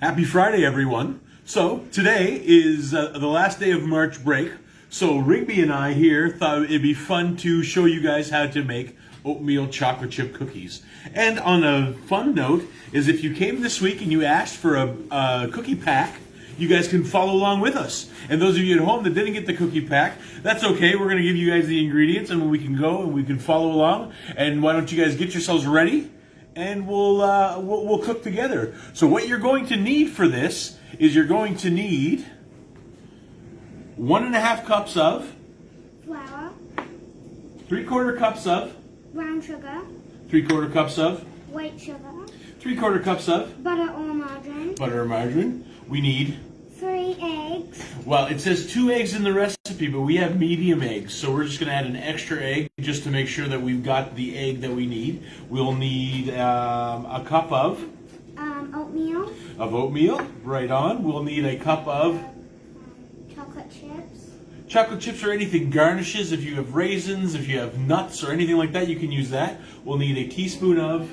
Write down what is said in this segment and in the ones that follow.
Happy Friday, everyone. So today is the last day of March break. So Rigby and I here thought it'd be fun to show you guys how to make oatmeal chocolate chip cookies. And on a fun note is if you came this week and you asked for a cookie pack, you guys can follow along with us. And those of you at home that didn't get the cookie pack, that's okay. We're going to give you guys the ingredients and we can go and we can follow along. And why don't you guys get yourselves ready? And we'll cook together. So what you're going to need for this is you're going to need 1.5 cups of flour, 3/4 cups of brown sugar, 3/4 cups of white sugar, 3/4 cups of butter or margarine, We need 3 eggs, well, it says 2 eggs in the recipe, but we have medium eggs, so we're just going to add an extra egg just to make sure that we've got the egg that we need. We'll need a cup of oatmeal, right on. We'll need a cup of chocolate chips or anything garnishes. If you have raisins, if you have nuts or anything like that, you can use that. We'll need a teaspoon of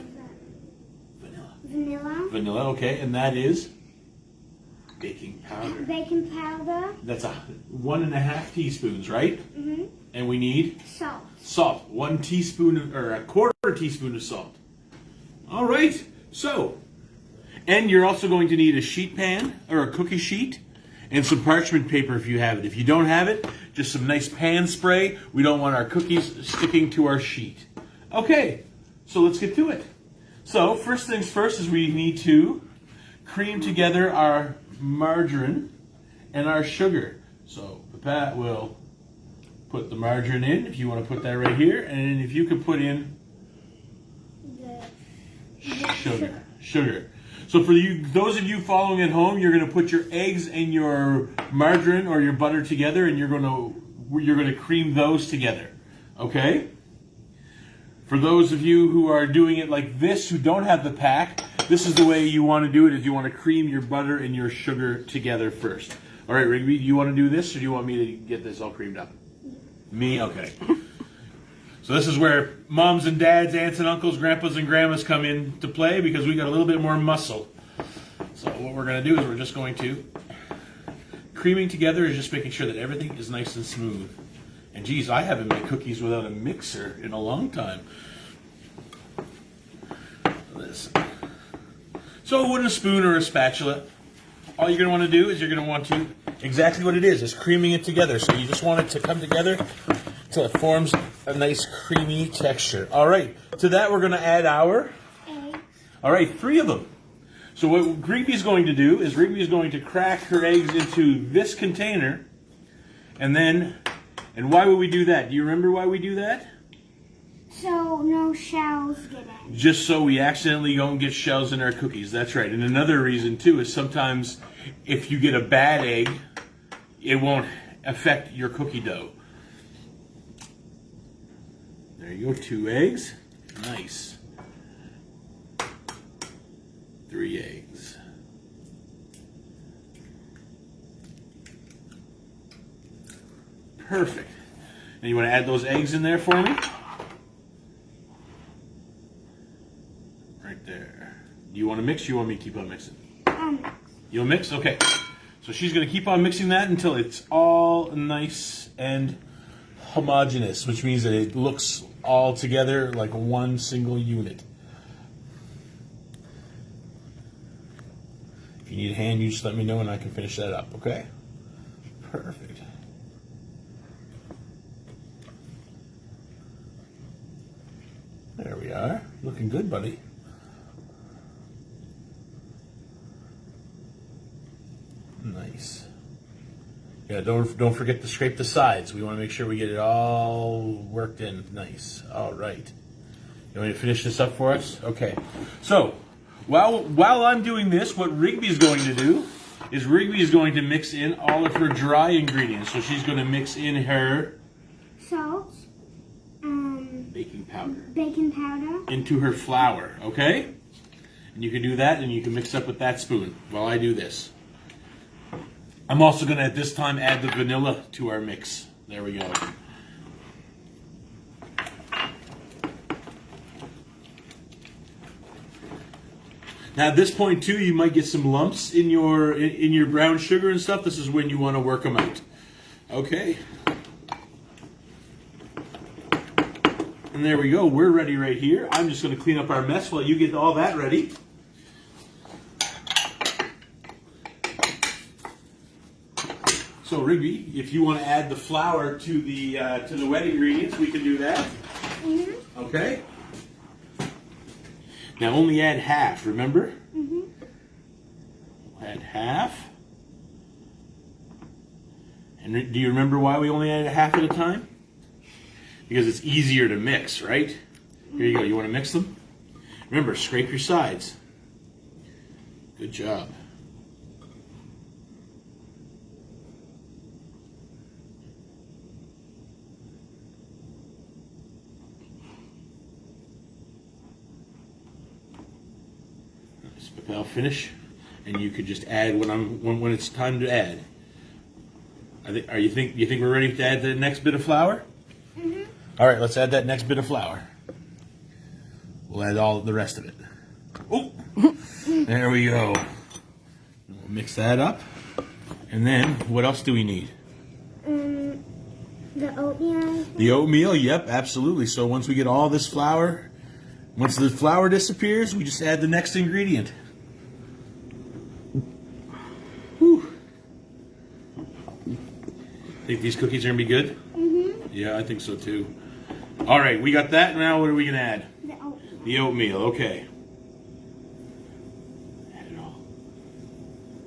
vanilla, okay, and that is baking powder. That's 1.5 teaspoons, right? Mm-hmm. And we need Salt. 1 teaspoon or a 1/4 teaspoon of salt. All right. So, and you're also going to need a sheet pan or a cookie sheet and some parchment paper if you have it. If you don't have it, just some nice pan spray. We don't want our cookies sticking to our sheet. Okay. So let's get to it. So first things first is we need to cream together our margarine and our sugar. So Pat will put the margarine in, if you want to put that right here, and if you could put in sugar. So for you, those of you following at home, you're going to put your eggs and your margarine or your butter together, and you're going to cream those together. Okay? For those of you who are doing it like this, who don't have the pack, this is the way you want to do it, is you want to cream your butter and your sugar together first. All right, Rigby, do you want to do this, or do you want me to get this all creamed up? Me? Okay. So this is where moms and dads, aunts and uncles, grandpas and grandmas come into play, because we got a little bit more muscle. So what we're going to do is we're just going to, creaming together is just making sure that everything is nice and smooth. And geez, I haven't made cookies without a mixer in a long time. So a wooden spoon or a spatula, all you're going to want to do is you're going to want to, exactly what it is creaming it together. So you just want it to come together until it forms a nice creamy texture. All right, to that we're going to add our eggs. All right, 3 of them. So what Rigby's going to do is Rigby's going to crack her eggs into this container, and why would we do that? Do you remember why we do that? So no shells get in. Just so we accidentally don't get shells in our cookies. That's right. And another reason too is sometimes if you get a bad egg, it won't affect your cookie dough. There you go, 2 eggs. Nice. 3 eggs. Perfect. And you want to add those eggs in there for me? Right there. Do you want to mix, or you want me to keep on mixing? You'll mix? Okay. So she's going to keep on mixing that until it's all nice and homogeneous, which means that it looks all together like one single unit. If you need a hand, you just let me know and I can finish that up, okay? Perfect. There we are. Looking good, buddy. Nice. Yeah, don't forget to scrape the sides. We want to make sure we get it all worked in nice. All right. You want me to finish this up for us? Okay. So, while I'm doing this, what Rigby is going to do is Rigby is going to mix in all of her dry ingredients. So she's going to mix in her salt, baking powder into her flour, okay? And you can do that, and you can mix up with that spoon while I do this. I'm also going to, at this time, add the vanilla to our mix. There we go. Now at this point too, you might get some lumps in your brown sugar and stuff. This is when you want to work them out. Okay. And there we go. We're ready right here. I'm just going to clean up our mess while you get all that ready. So Rigby, if you want to add the flour to the wet ingredients, we can do that. Mm-hmm. Okay. Now only add half. Remember? Mm-hmm. Add half. And do you remember why we only added half at a time? Because it's easier to mix, right? Here you go. You want to mix them? Remember, scrape your sides. Good job. I'll finish, and you could just add when it's time to add. You think we're ready to add the next bit of flour? Mm-hmm. All right, let's add that next bit of flour. We'll add all the rest of it. Oh, there we go. We'll mix that up, and then what else do we need? The oatmeal. The oatmeal, yep, absolutely. So once we get all this flour, once the flour disappears, we just add the next ingredient. Whew. Think these cookies are going to be good? Mm-hmm. Yeah, I think so too. All right, we got that. Now what are we going to add? The oatmeal. The oatmeal, okay. Add it all.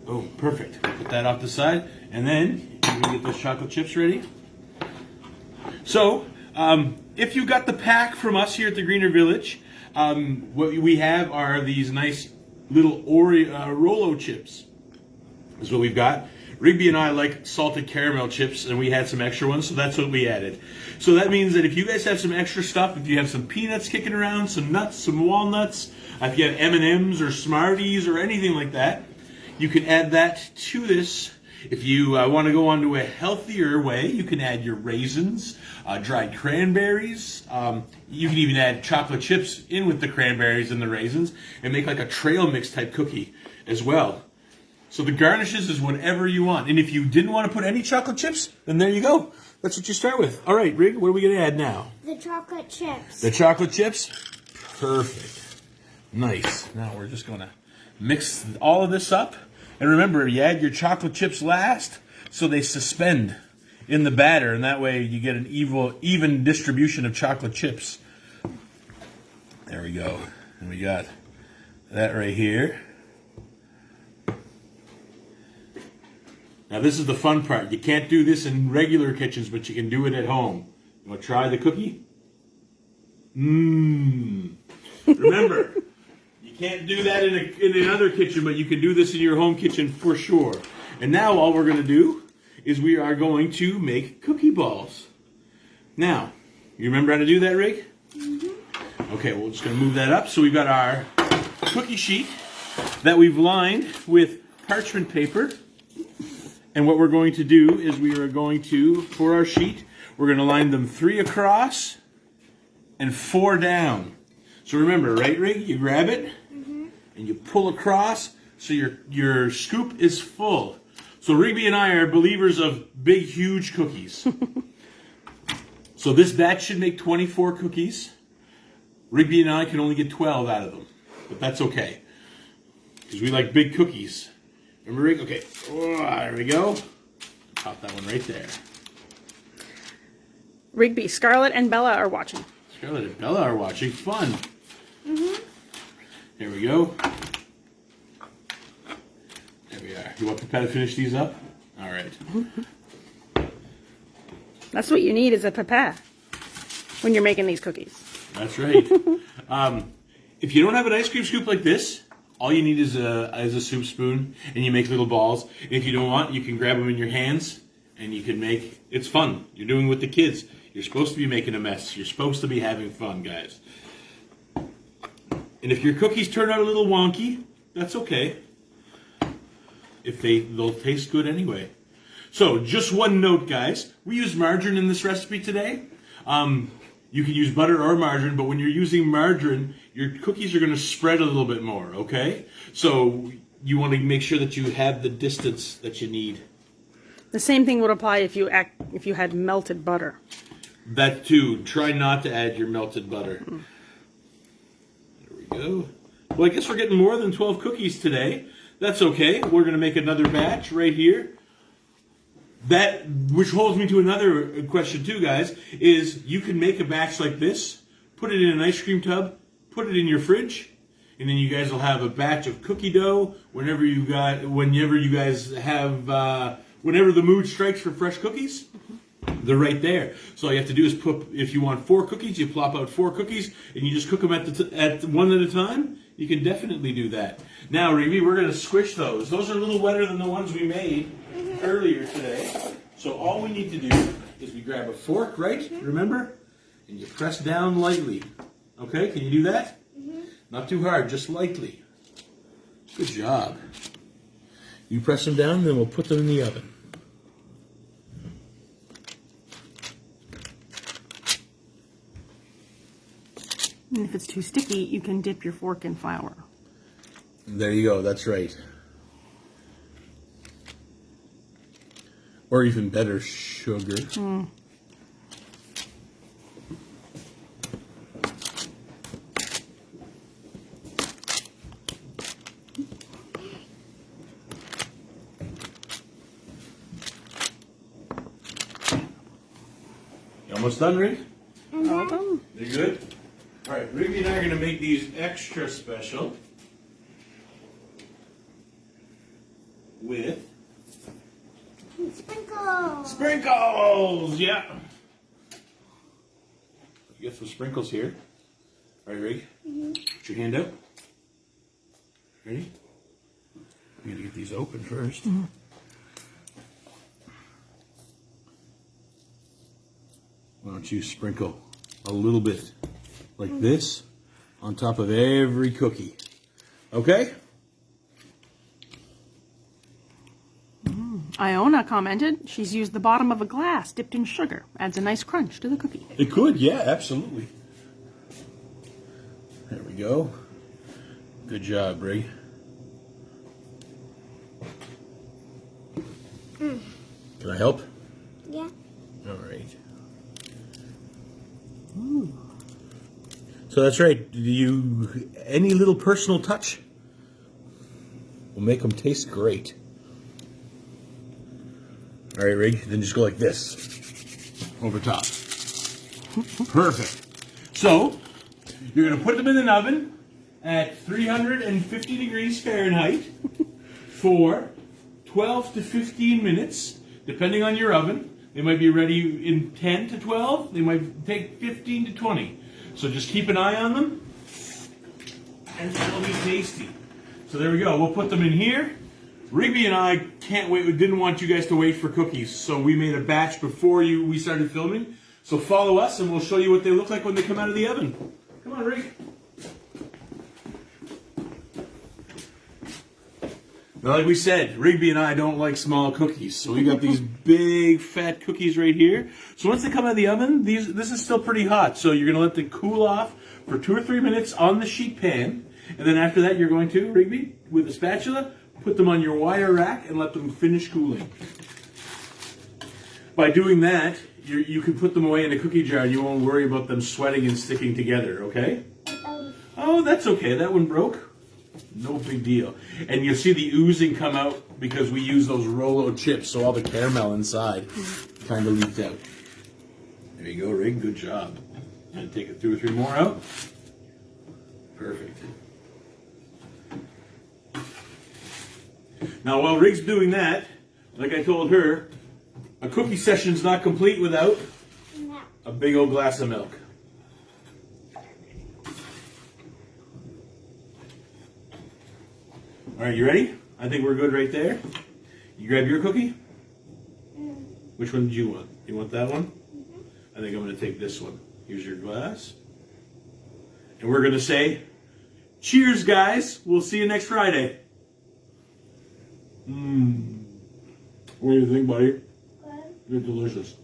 Oh, perfect. Put that off the side. And then we're going to get those chocolate chips ready. So, if you got the pack from us here at the Greener Village, what we have are these nice little Rolo chips. Is what we've got. Rigby and I like salted caramel chips, and we had some extra ones, so that's what we added. So that means that if you guys have some extra stuff, if you have some peanuts kicking around, some nuts, some walnuts, if you have M&Ms or Smarties or anything like that, you can add that to this. If you want to go on to a healthier way, you can add your raisins, dried cranberries. You can even add chocolate chips in with the cranberries and the raisins and make like a trail mix type cookie as well. So the garnishes is whatever you want. And if you didn't want to put any chocolate chips, then there you go. That's what you start with. All right, Rig, what are we going to add now? The chocolate chips. The chocolate chips? Perfect. Nice. Now we're just going to mix all of this up. And remember, you add your chocolate chips last so they suspend in the batter. And that way you get an even distribution of chocolate chips. There we go. And we got that right here. Now this is the fun part. You can't do this in regular kitchens, but you can do it at home. You want to try the cookie? Remember, you can't do that in another kitchen, but you can do this in your home kitchen for sure. And now all we're going to do is we are going to make cookie balls. Now, you remember how to do that, Rig? Mm-hmm. Okay, we're just going to move that up. So we've got our cookie sheet that we've lined with parchment paper. And what we're going to do is we are going to, for our sheet, we're going to line them 3 across and 4 down. So remember, right, Rig? You grab it and you pull across so your scoop is full. So Rigby and I are believers of big, huge cookies. So this batch should make 24 cookies. Rigby and I can only get 12 out of them, but that's okay because we like big cookies. Remember, Rig? Okay. Oh, there we go. Pop that one right there. Rigby, Scarlett, and Bella are watching. Scarlett and Bella are watching. Fun. There we go. There we are. You want Papa to finish these up? All right. That's what you need is a Papa when you're making these cookies. That's right. If you don't have an ice cream scoop like this, all you need is a soup spoon, and you make little balls. And if you don't want, you can grab them in your hands, and you can make. It's fun. You're doing it with the kids. You're supposed to be making a mess. You're supposed to be having fun, guys. And if your cookies turn out a little wonky, that's okay. They'll taste good anyway. So, just one note, guys. We use margarine in this recipe today. You can use butter or margarine, but when you're using margarine, your cookies are going to spread a little bit more, okay? So you want to make sure that you have the distance that you need. The same thing would apply if you had melted butter. That too. Try not to add your melted butter. There we go. Well, I guess we're getting more than 12 cookies today. That's okay. We're going to make another batch right here. That, which holds me to another question too, guys, is you can make a batch like this, put it in an ice cream tub, put it in your fridge, and then you guys will have a batch of cookie dough whenever you guys have, whenever the mood strikes for fresh cookies. They're right there. So all you have to do is put, if you want 4 cookies, you plop out 4 cookies, and you just cook them at one at a time. You can definitely do that. Now, Rigby, we're going to squish those. Those are a little wetter than the ones we made earlier today. So all we need to do is we grab a fork, right? Remember? And you press down lightly. Okay, can you do that? Not too hard, just lightly. Good job. You press them down, then we'll put them in the oven. And if it's too sticky, you can dip your fork in flour. There you go, that's right. Or even better, sugar. You almost done, Rick? All of them? They're good? All right, Rigby and I are going to make these extra special with Sprinkles. sprinkles. Yeah. You got some sprinkles here. All right, Rig. Put your hand up. Ready? I'm going to get these open first. Why don't you sprinkle a little bit like this on top of every cookie. Okay? Iona commented she's used the bottom of a glass dipped in sugar. Adds a nice crunch to the cookie. It could, yeah, absolutely. There we go. Good job, Rig. Can I help? Yeah. All right. So that's right. Any little personal touch will make them taste great. All right, Rig. Then just go like this over top. Perfect. So you're going to put them in an oven at 350 degrees Fahrenheit for 12 to 15 minutes, depending on your oven. They might be ready in 10 to 12. They might take 15 to 20. So just keep an eye on them, and they'll be tasty. So there we go. We'll put them in here. Rigby and I can't wait. We didn't want you guys to wait for cookies, so we made a batch before we started filming. So follow us, and we'll show you what they look like when they come out of the oven. Come on, Rig. Now, like we said, Rigby and I don't like small cookies, so we got these big fat cookies right here. So once they come out of the oven, this is still pretty hot, so you're going to let them cool off for 2 or 3 minutes on the sheet pan, and then after that you're going to, Rigby, with a spatula, put them on your wire rack and let them finish cooling. By doing that, you can put them away in a cookie jar and you won't worry about them sweating and sticking together, okay? Oh, that's okay. That one broke. No big deal. And you'll see the oozing come out because we use those Rolo chips, so all the caramel inside kind of leaked out. There you go, Rig. Good job. And take 2 or 3 more out. Perfect. Now, while Rig's doing that, like I told her, a cookie session's not complete without a big old glass of milk. All right, you ready? I think we're good right there. You grab your cookie? Which one did you want? You want that one? I think I'm going to take this one. Here's your glass. And we're going to say, cheers, guys. We'll see you next Friday. What do you think, buddy? Good. They're delicious.